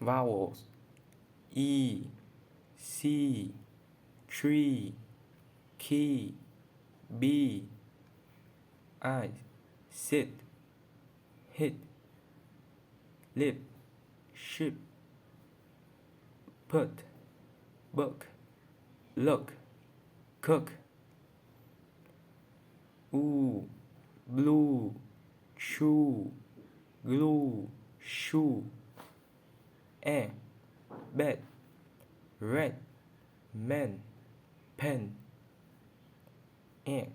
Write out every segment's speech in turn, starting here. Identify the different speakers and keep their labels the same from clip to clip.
Speaker 1: vowels E C tree key B I sit hit lip ship put book look cook ooh blue shoe glue shoe air bed red man pen egg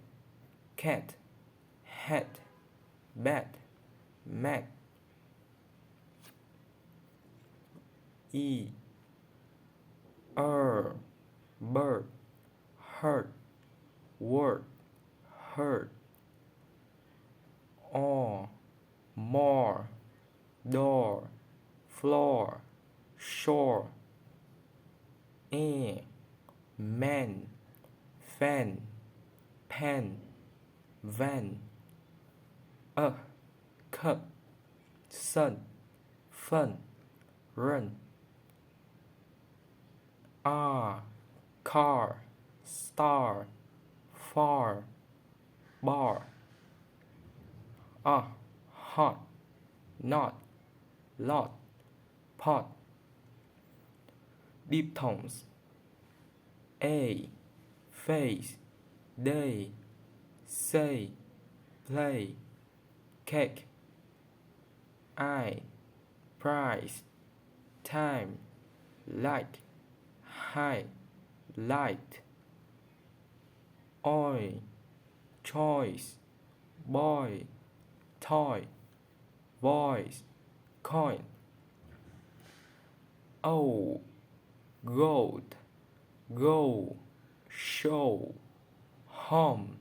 Speaker 1: cat hat bat mat E bird hurt word hurt more door floor shore air man fan pen van cup sun fun run car star far bar hot not lot pot diphthongs A face day say play cake I price time light high light oil choice boy toy voice coin gold go show home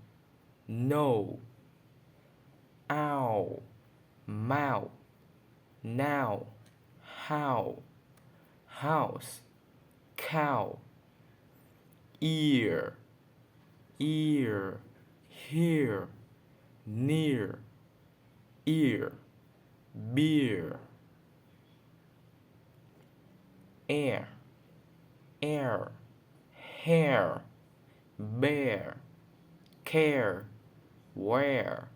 Speaker 1: no owl mouth now how house cow ear here near ear beer air hair bear care where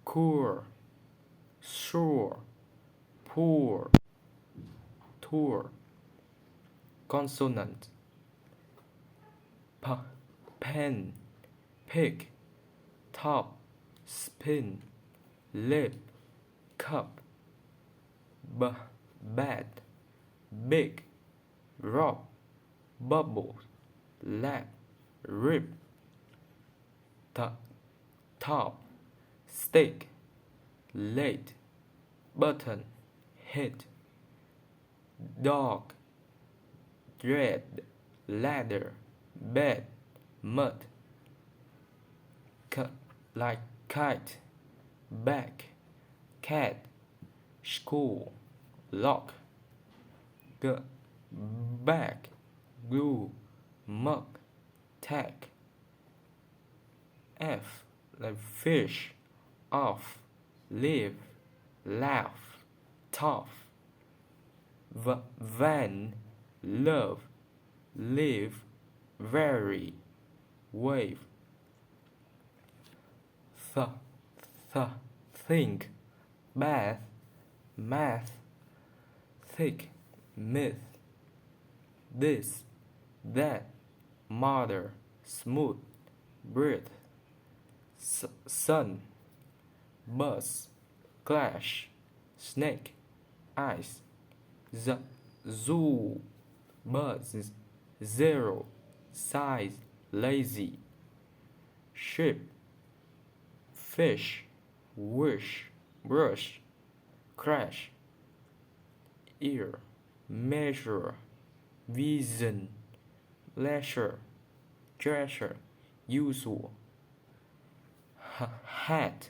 Speaker 1: cure sure poor tour consonant pen pick top spin lip cup bad big rock bubble lap rib top stick late button hit dog dread ladder bed mud like kite back cat school lock back glue mug tag F like fish off live laugh tough van love live very wave think bath math thick myth this that mother smooth breath sun bus clash snake ice zoo buzz zero size lazy ship fish wish brush crash ear measure vision leisure treasure usual hat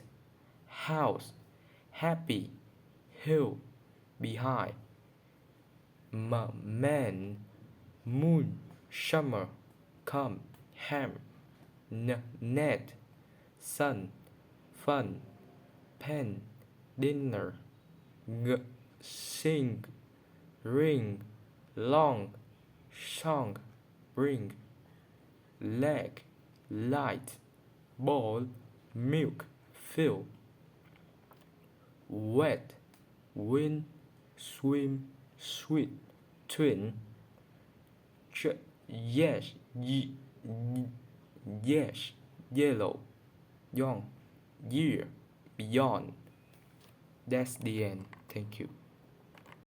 Speaker 1: house happy hill behind man moon summer come ham net sun fun pen dinner sing ring long song bring leg light ball milk fill wet win swim sweet twin yes yes yellow young year beyond. That's the end. Thank you.